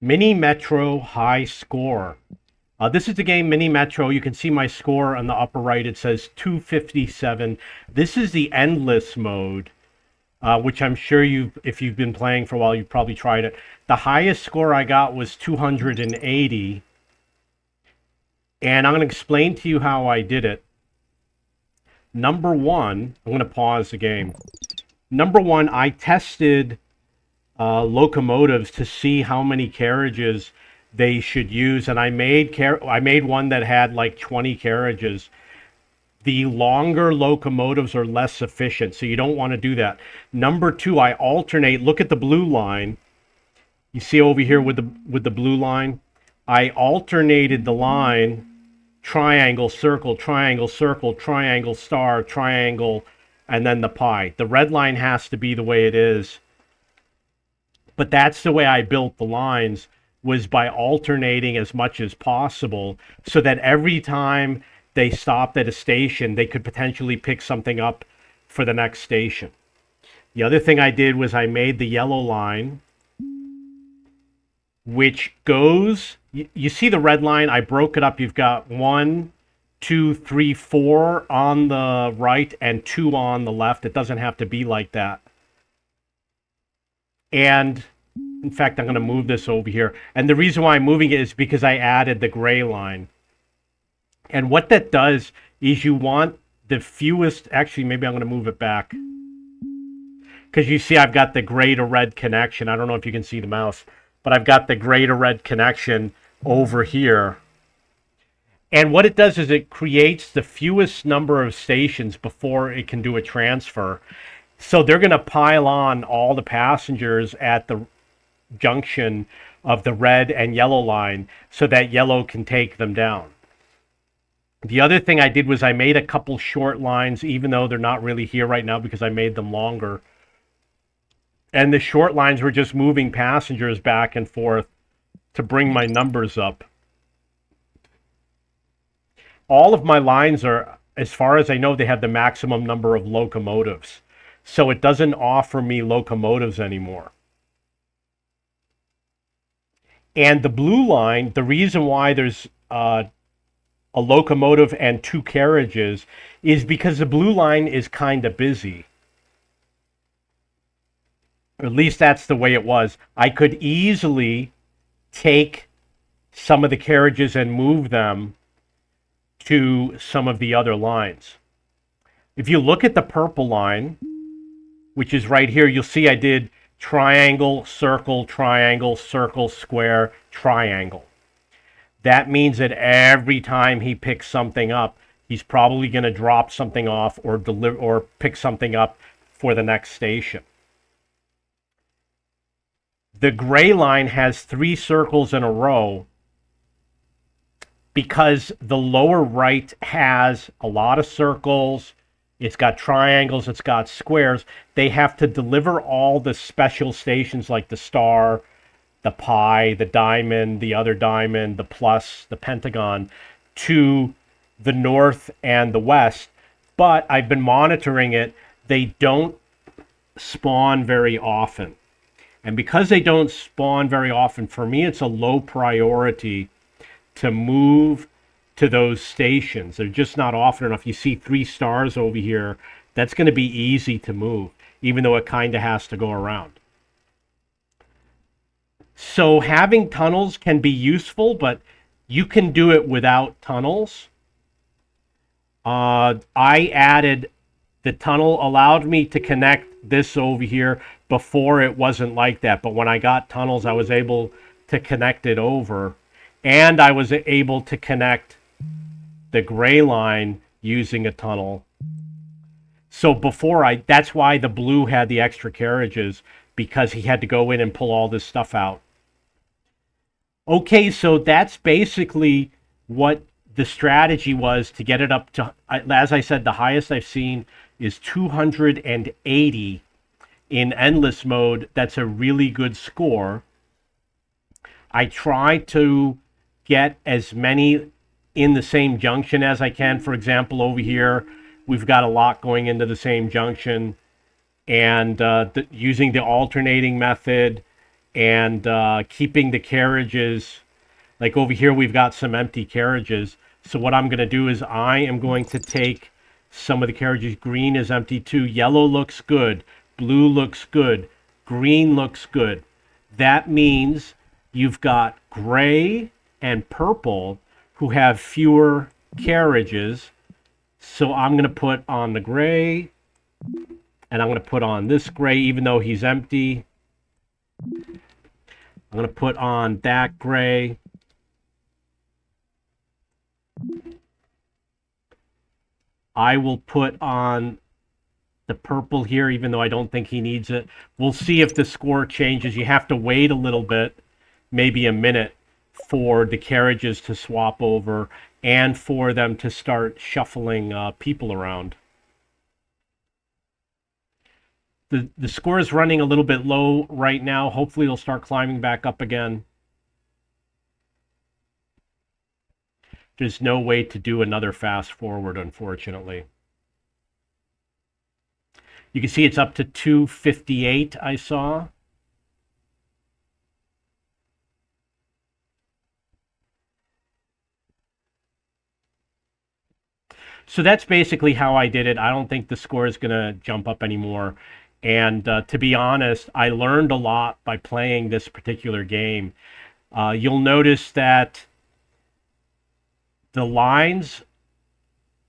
Mini Metro High Score. This is the game Mini Metro. You can see my score on the upper right. It says 257. This is the endless mode, which I'm sure if you've been playing for a while, you've probably tried it. The highest score I got was 280. And I'm going to explain to you how I did it. Number one, I'm going to pause the game. Number one, I tested locomotives to see how many carriages they should use, and I made one that had like 20 carriages. The longer locomotives are less efficient, so you don't want to do that. Number two, I alternate. Look at the blue line. You see over here with the blue line? I alternated the line triangle, circle, triangle, circle, triangle, star, triangle, and then the pie. The red line has to be the way it is. But that's the way I built the lines, was by alternating as much as possible so that every time they stopped at a station, they could potentially pick something up for the next station. The other thing I did was I made the yellow line, which goes, you see the red line, I broke it up. You've got 1, 2, 3, 4 on the right and 2 on the left. It doesn't have to be like that. And in fact, I'm going to move this over here. And the reason why I'm moving it is because I added the gray line. And what that does is you want the fewest, actually, maybe I'm going to move it back. Because you see I've got the gray to red connection. I don't know if you can see the mouse, but I've got the gray to red connection over here. And what it does is it creates the fewest number of stations before it can do a transfer. So they're going to pile on all the passengers at the junction of the red and yellow line so that yellow can take them down. The other thing I did was I made a couple short lines, even though they're not really here right now because I made them longer. And the short lines were just moving passengers back and forth to bring my numbers up. All of my lines are, as far as I know, they have the maximum number of locomotives. So it doesn't offer me locomotives anymore. And the blue line, the reason why there's a locomotive and 2 carriages is because the blue line is kind of busy. Or at least that's the way it was. I could easily take some of the carriages and move them to some of the other lines. If you look at the purple line, which is right here, you'll see I did triangle, circle, square, triangle. That means that every time he picks something up, he's probably going to drop something off or deliver or pick something up for the next station. The gray line has 3 circles in a row because the lower right has a lot of circles. It's got triangles, it's got squares. They have to deliver all the special stations like the star, the pie, the diamond, the other diamond, the plus, the pentagon, to the north and the west. But I've been monitoring it. They don't spawn very often. And because they don't spawn very often, for me, it's a low priority to move to those stations. They're just not often enough. You see 3 stars over here. That's going to be easy to move, even though it kind of has to go around. So having tunnels can be useful, but you can do it without tunnels. I added the tunnel, allowed me to connect this over here. Before it wasn't like that, but when I got tunnels, I was able to connect it over, and I was able to connect the gray line using a tunnel. So before that's why the blue had the extra carriages, because he had to go in and pull all this stuff out. Okay, so that's basically what the strategy was to get it up to, as I said, the highest I've seen is 280 in endless mode. That's a really good score. I try to get as many in the same junction as I can. For example, over here, we've got a lot going into the same junction, and using the alternating method and keeping the carriages, like over here we've got some empty carriages. So what I'm going to do is I am going to take some of the carriages. Green is empty too. Yellow looks good. Blue looks good. Green looks good. That means you've got gray and purple who have fewer carriages. So I'm going to put on the gray, and I'm going to put on this gray even though he's empty. I'm going to put on that gray. I will put on the purple here, even though I don't think he needs it. We'll see if the score changes. You have to wait a little bit, maybe a minute, for the carriages to swap over and for them to start shuffling people around. The score is running a little bit low right now. Hopefully it'll start climbing back up again. There's no way to do another fast forward, unfortunately. You can see it's up to 258, I saw. So that's basically how I did it. I don't think the score is going to jump up anymore. And to be honest, I learned a lot by playing this particular game. You'll notice that the lines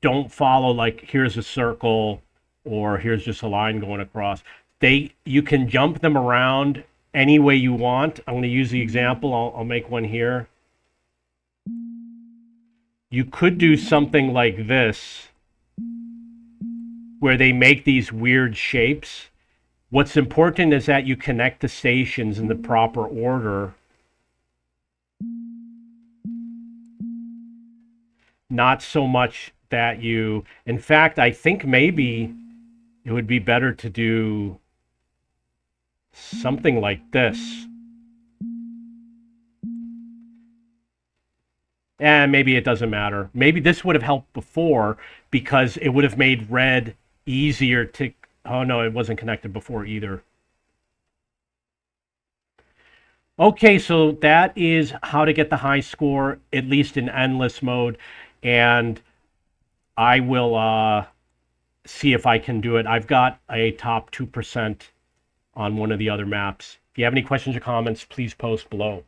don't follow, like here's a circle or here's just a line going across. You can jump them around any way you want. I'm going to use the example. I'll make one here. You could do something like this, where they make these weird shapes. What's important is that you connect the stations in the proper order. Not so much that you... In fact, I think maybe it would be better to do something like this. And maybe it doesn't matter. Maybe this would have helped before because it would have made red easier to... Oh, no, it wasn't connected before either. Okay, so that is how to get the high score, at least in endless mode. And I will see if I can do it. I've got a top 2% on one of the other maps. If you have any questions or comments, please post below.